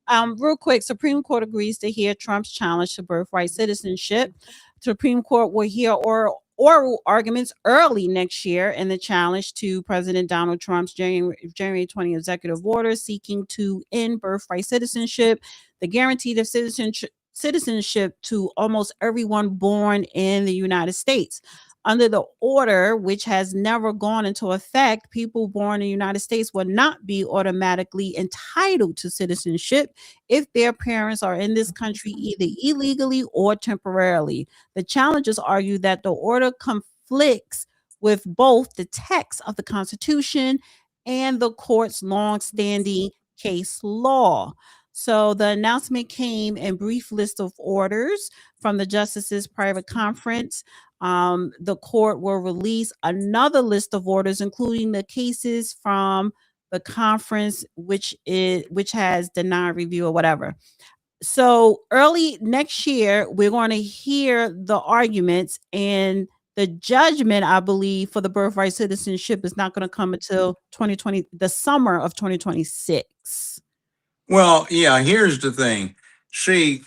Real quick, Supreme Court agrees to hear Trump's challenge to birthright citizenship. Supreme Court will hear oral arguments early next year in the challenge to President Donald Trump's January 20 executive order seeking to end birthright citizenship, the guarantee of citizenship to almost everyone born in the United States. Under the order, which has never gone into effect, people born in the United States will not be automatically entitled to citizenship if their parents are in this country either illegally or temporarily. The challengers argue that the order conflicts with both the text of the Constitution and the court's long-standing case law. So the announcement came in brief list of orders from the justices' private conference. The court will release another list of orders, including the cases from the conference, which has denied review or whatever. So early next year, we're going to hear the arguments, and the judgment, I believe, for the birthright citizenship is not going to come until 2020, the summer of 2026. Well, yeah, here's the thing. See,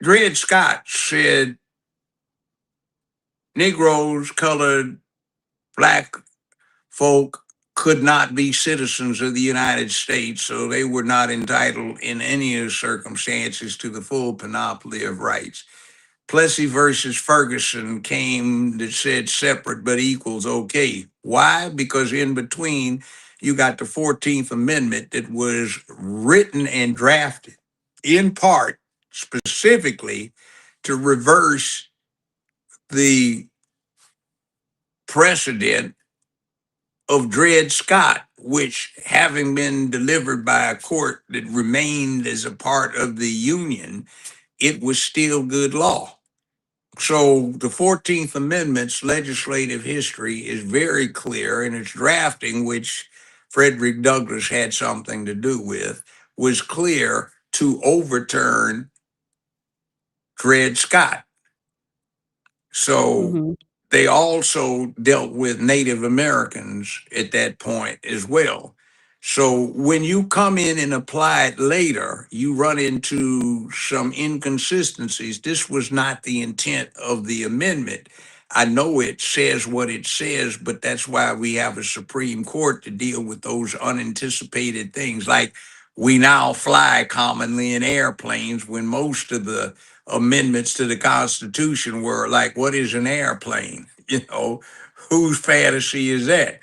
Dred Scott said Negroes, colored, black folk could not be citizens of the United States, so they were not entitled in any circumstances to the full panoply of rights. Plessy versus Ferguson came that said separate but equals okay. Why? Because in between, you got the 14th Amendment that was written and drafted in part specifically to reverse the precedent of Dred Scott, which, having been delivered by a court that remained as a part of the Union, it was still good law. So the 14th Amendment's legislative history is very clear, and its drafting, which Frederick Douglass had something to do with, was clear to overturn Dred Scott. So Mhm. they also dealt with Native Americans at that point as well. So when you come in and apply it later, you run into some inconsistencies. This was not the intent of the amendment. I know it says what it says, but that's why we have a Supreme Court to deal with those unanticipated things. Like we now fly commonly in airplanes when most of the amendments to the Constitution were like, what is an airplane? You know, whose fantasy is that?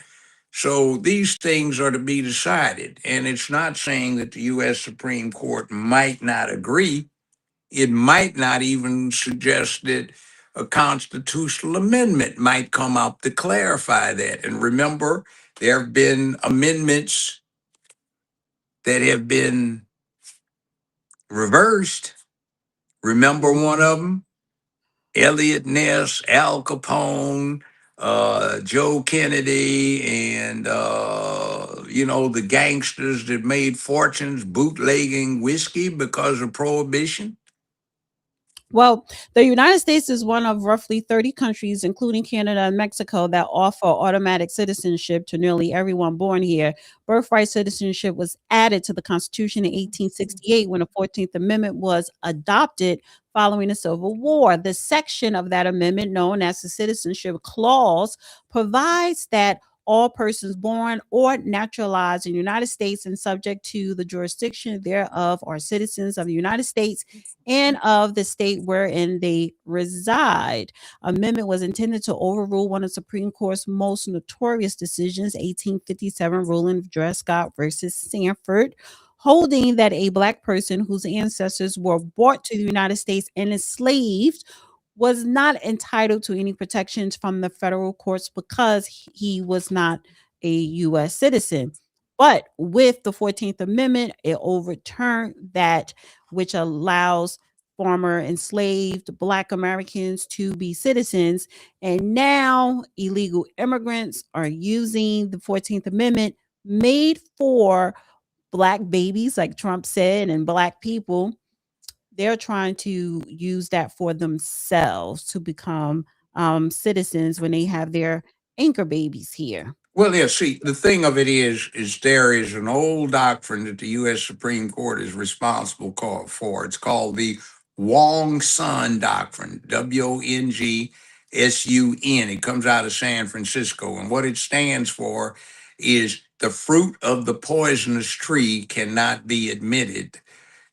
So these things are to be decided. And it's not saying that the U.S. Supreme Court might not agree. It might not even suggest that a constitutional amendment might come up to clarify that. And remember, there have been amendments that have been reversed. Remember one of them? Elliot Ness, Al Capone, Joe Kennedy, and the gangsters that made fortunes bootlegging whiskey because of prohibition. Well, the United States is one of roughly 30 countries, including Canada and Mexico, that offer automatic citizenship to nearly everyone born here. Birthright citizenship was added to the Constitution in 1868 when the 14th Amendment was adopted following the Civil War. The section of that amendment, known as the Citizenship Clause, provides that all persons born or naturalized in the United States and subject to the jurisdiction thereof are citizens of the United States and of the state wherein they reside. Amendment was intended to overrule one of the Supreme Court's most notorious decisions, 1857 ruling of Dred Scott versus Sanford, holding that a black person whose ancestors were brought to the United States and enslaved was not entitled to any protections from the federal courts because he was not a U.S. citizen. But with the 14th Amendment, it overturned that, which allows former enslaved Black Americans to be citizens. And now illegal immigrants are using the 14th Amendment made for Black babies, like Trump said, and Black people. They're trying to use that for themselves to become citizens when they have their anchor babies here. Well, yeah, see, the thing of it is there is an old doctrine that the U.S. Supreme Court is responsible for. It's called the Wong-Sun Doctrine, Wongsun. It comes out of San Francisco. And what it stands for is the fruit of the poisonous tree cannot be admitted.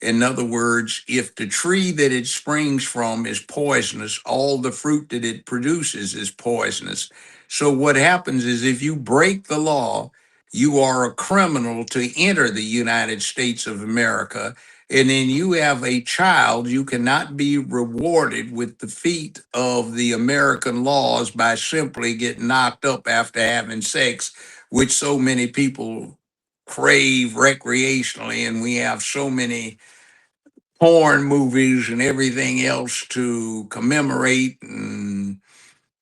In other words, if the tree that it springs from is poisonous, all the fruit that it produces is poisonous. So, what happens is if you break the law, you are a criminal to enter the United States of America. And then you have a child, you cannot be rewarded with the feat of the American laws by simply getting knocked up after having sex, which so many people crave recreationally. And we have so many porn movies and everything else to commemorate and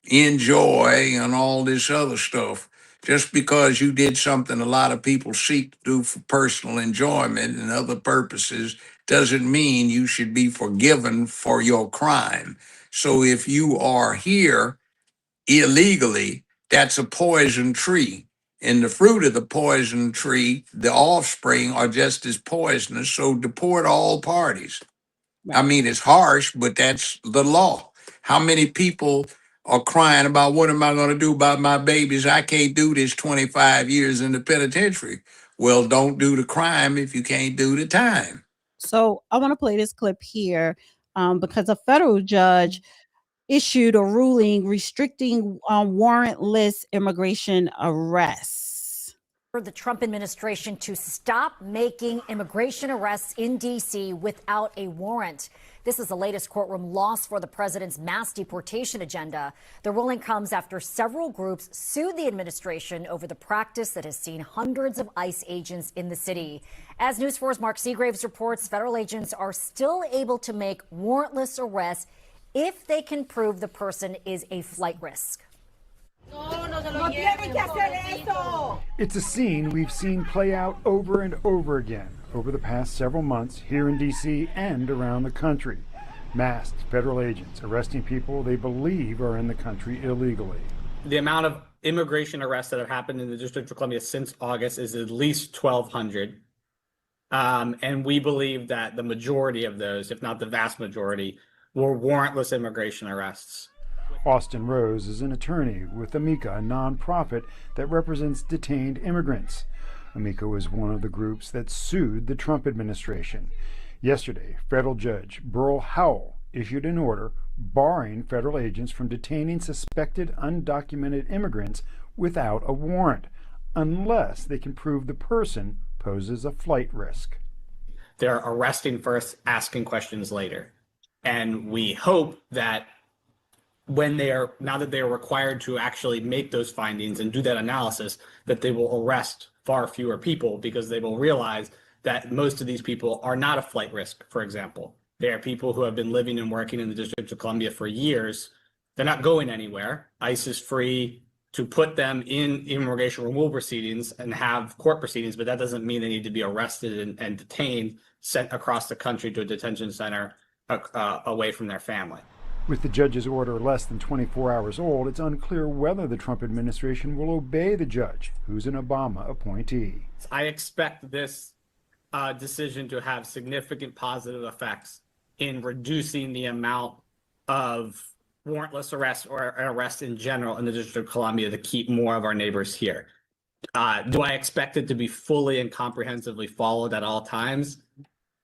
enjoy and all this other stuff. Just because you did something a lot of people seek to do for personal enjoyment and other purposes doesn't mean you should be forgiven for your crime. So if you are here illegally, that's a poison tree. And the fruit of the poison tree, the offspring, are just as poisonous. So deport all parties. I Right. mean, it's harsh, but that's the law. How many people are crying about what am I going to do about my babies? I can't do this 25 years in the penitentiary. Well, don't do the crime if you can't do the time. So I want to play this clip here because a federal judge issued a ruling restricting warrantless immigration arrests. For the Trump administration to stop making immigration arrests in D.C. without a warrant. This is the latest courtroom loss for the president's mass deportation agenda. The ruling comes after several groups sued the administration over the practice that has seen hundreds of ICE agents in the city. As News 4's Mark Seagraves reports, federal agents are still able to make warrantless arrests if they can prove the person is a flight risk. It's a scene we've seen play out over and over again over the past several months here in D.C. and around the country. Masked federal agents arresting people they believe are in the country illegally. The amount of immigration arrests that have happened in the District of Columbia since August is at least 1,200. And we believe that the majority of those, if not the vast majority, were warrantless immigration arrests. Austin Rose is an attorney with Amica, a nonprofit that represents detained immigrants. Amica was one of the groups that sued the Trump administration. Yesterday, federal judge Burl Howell issued an order barring federal agents from detaining suspected undocumented immigrants without a warrant, unless they can prove the person poses a flight risk. They're arresting first, asking questions later. And we hope that now that they are required to actually make those findings and do that analysis, that they will arrest far fewer people because they will realize that most of these people are not a flight risk, for example. They are people who have been living and working in the District of Columbia for years. They're not going anywhere. ICE is free to put them in immigration removal proceedings and have court proceedings, but that doesn't mean they need to be arrested and detained, sent across the country to a detention center away from their family. With the judge's order less than 24 hours old, it's unclear whether the Trump administration will obey the judge, who's an Obama appointee. I expect this decision to have significant positive effects in reducing the amount of warrantless arrests or arrests in general in the District of Columbia to keep more of our neighbors here. Do I expect it to be fully and comprehensively followed at all times?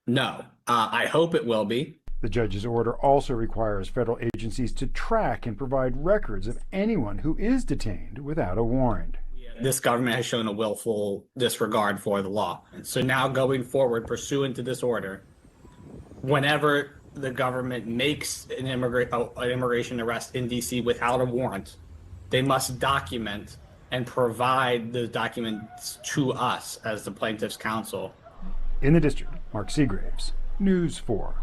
No. I hope it will be. The judge's order also requires federal agencies to track and provide records of anyone who is detained without a warrant. This government has shown a willful disregard for the law. So now going forward, pursuant to this order, whenever the government makes an immigration arrest in D.C. without a warrant, they must document and provide the documents to us as the plaintiff's counsel. In the district, Mark Seagraves, News 4.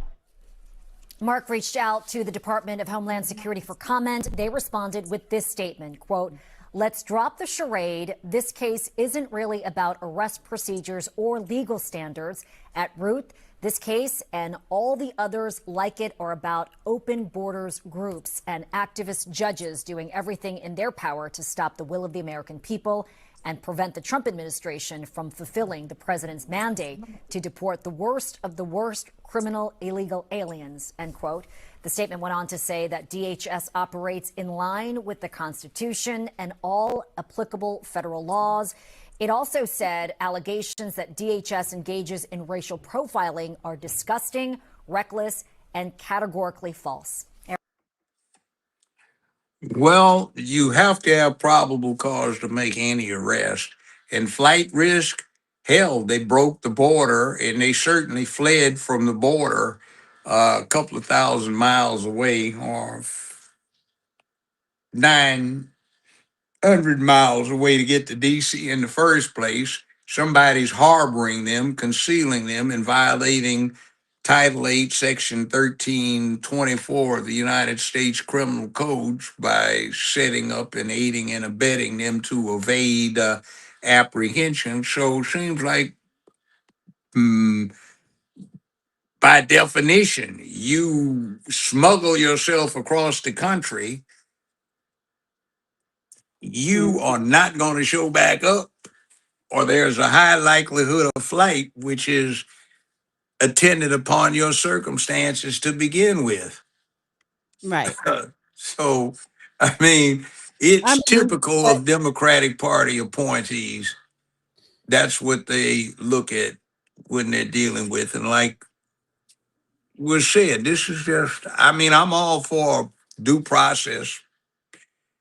Mark reached out to the Department of Homeland Security for comment. They responded with this statement, quote, "Let's drop the charade. This case isn't really about arrest procedures or legal standards. At root, this case and all the others like it are about open borders groups and activist judges doing everything in their power to stop the will of the American people and prevent the Trump administration from fulfilling the president's mandate to deport the worst of the worst criminal illegal aliens, end quote. The statement went on to say that DHS operates in line with the Constitution and all applicable federal laws. It also said allegations that DHS engages in racial profiling are disgusting, reckless, and categorically false. Well, you have to have probable cause to make any arrest. And flight risk, hell, they broke the border and they certainly fled from the border a couple of thousand miles away, or 900 miles away to get to DC in the first place. Somebody's harboring them, concealing them, and violating Title 8, Section 1324 of the United States Criminal Codes by setting up and aiding and abetting them to evade apprehension. So it seems like, by definition, you smuggle yourself across the country, you are not going to show back up, or there's a high likelihood of flight, which is attendant upon your circumstances to begin with. Right. So, I mean, I it's mean, typical but of Democratic Party appointees. That's what they look at when they're dealing with. And like was said, this is just, I mean, I'm all for due process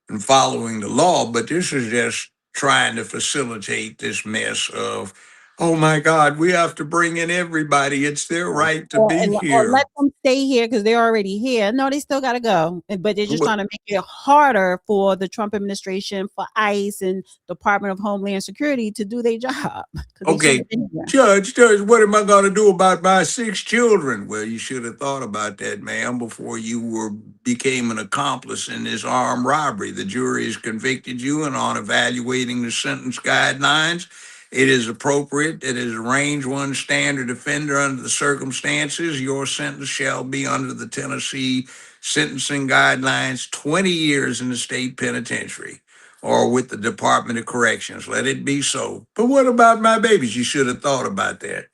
and following the law, but this is just trying to facilitate this mess of, oh my God, we have to bring in everybody. It's their right to be or here. let them stay here because they're already here. No, they still got to go. But they're just trying to make it harder for the Trump administration, for ICE and Department of Homeland Security to do their job. Okay, Judge, what am I going to do about my 6 children? Well, you should have thought about that, ma'am, before you became an accomplice in this armed robbery. The jury has convicted you, and on evaluating the sentence guidelines, it is appropriate that as a range 1 standard offender under the circumstances, your sentence shall be under the Tennessee sentencing guidelines, 20 years in the state penitentiary or with the Department of Corrections. Let it be so. But what about my babies? You should have thought about that.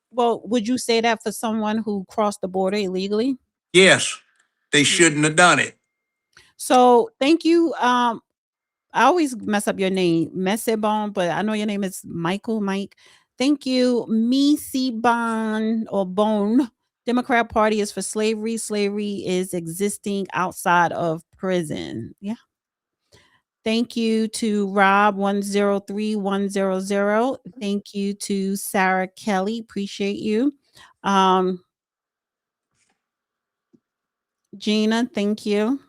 Well, would you say that for someone who crossed the border illegally? Yes, they shouldn't have done it. So thank you. I always mess up your name, Messebon, but I know your name is Mike. Thank you, Misi or Bone. Democrat Party is for slavery. Slavery is existing outside of prison. Yeah. Thank you to Rob 103100. Thank you to Sarah Kelly. Appreciate you. Gina, thank you.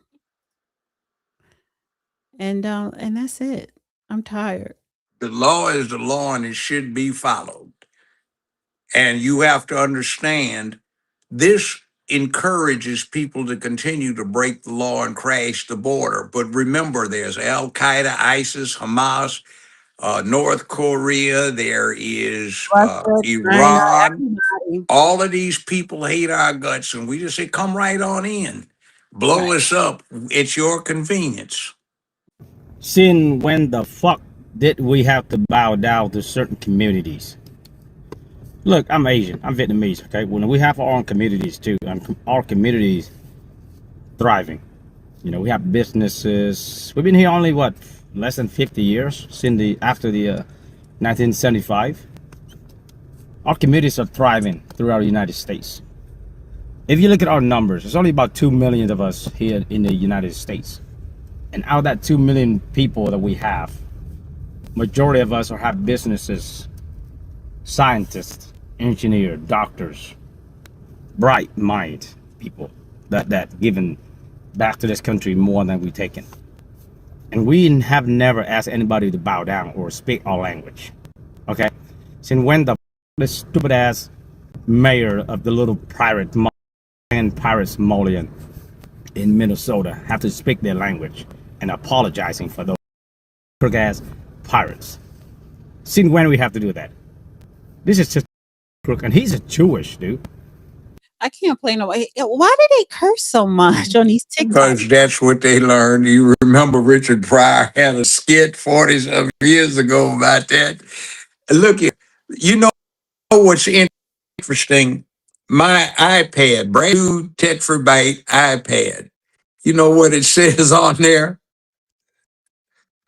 And that's it. I'm tired. The law is the law and it should be followed. And you have to understand this encourages people to continue to break the law and crash the border. But remember, there's Al Qaeda, ISIS, Hamas, North Korea, there is Russia, China, Iran. everybody. All of these people hate our guts, and we just say, come right on in, blow Right. us up at your convenience. Since when the fuck did we have to bow down to certain communities? Look, I'm Asian, I'm Vietnamese, okay? When we have our own communities too, and our communities thriving. You know, we have businesses. We've been here only what, less than 50 years since after the 1975. Our communities are thriving throughout the United States. If you look at our numbers, there's only about 2 million of us here in the United States. And out of that 2 million people that we have, majority of us have businesses, scientists, engineers, doctors, bright mind people that given back to this country more than we've taken. And we have never asked anybody to bow down or speak our language. Okay? Since when the stupid ass mayor of the little pirate Molian in Minnesota have to speak their language and apologizing for those crook ass pirates? Since when we have to do that? This is just crook, and he's a Jewish dude. I can't play no. Why do they curse so much on these TikToks? Because that's what they learned. You remember Richard Pryor had a skit 40 some years ago about that. Look, you know what's interesting? My iPad, brand new tetrabyte iPad. You know what it says on there?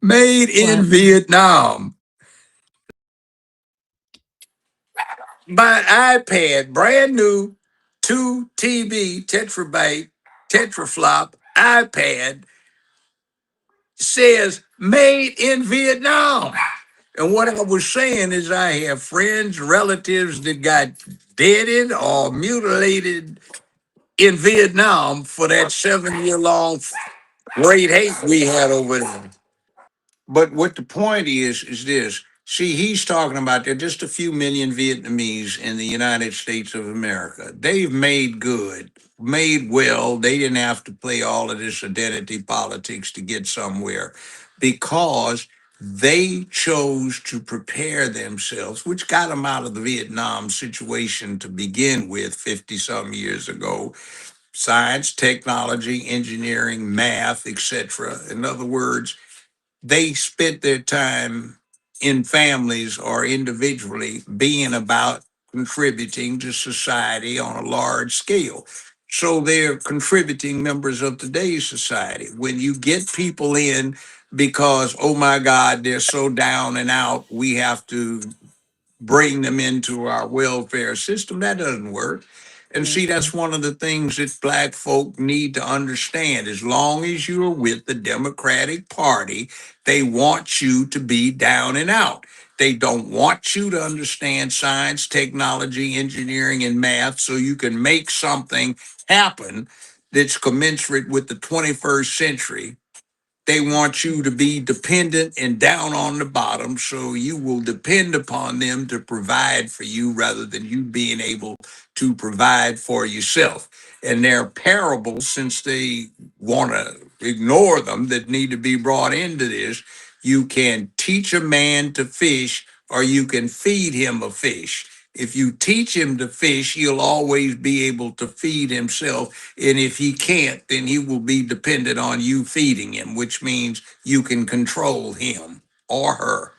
Made in What? Vietnam. My iPad, brand new, 2 TB tetrabyte tetraflop iPad says made in Vietnam. And what I was saying is I have friends, relatives that got deaded or mutilated in Vietnam for that 7 year long great hate we had over there. But what the point is this. See, he's talking about there are just a few million Vietnamese in the United States of America. They've made good, made well. They didn't have to play all of this identity politics to get somewhere because they chose to prepare themselves, which got them out of the Vietnam situation to begin with 50 some years ago. Science, technology, engineering, math, etc. In other words, they spent their time in families or individually being about contributing to society on a large scale. So they're contributing members of today's society. When you get people in because, oh my God, they're so down and out, we have to bring them into our welfare system, that doesn't work. And see, that's one of the things that black folk need to understand. As long as you're with the Democratic Party, they want you to be down and out. They don't want you to understand science, technology, engineering, and math so you can make something happen that's commensurate with the 21st century. They want you to be dependent and down on the bottom, so you will depend upon them to provide for you rather than you being able to provide for yourself. And there are parables, since they want to ignore them, that need to be brought into this. You can teach a man to fish, or you can feed him a fish. If you teach him to fish, he'll always be able to feed himself. And if he can't, then he will be dependent on you feeding him, which means you can control him or her.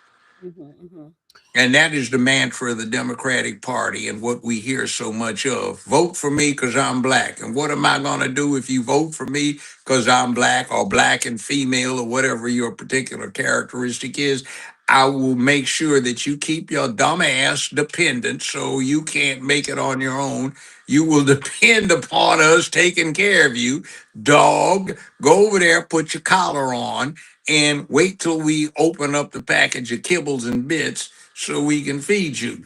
And that is the mantra of the Democratic Party and what we hear so much of. Vote for me because I'm black. And what am I going to do if you vote for me because I'm black or black and female or whatever your particular characteristic is? I will make sure that you keep your dumb ass dependent so you can't make it on your own. You will depend upon us taking care of you. Dog, go over there, put your collar on, and wait till we open up the package of kibbles and bits so we can feed you.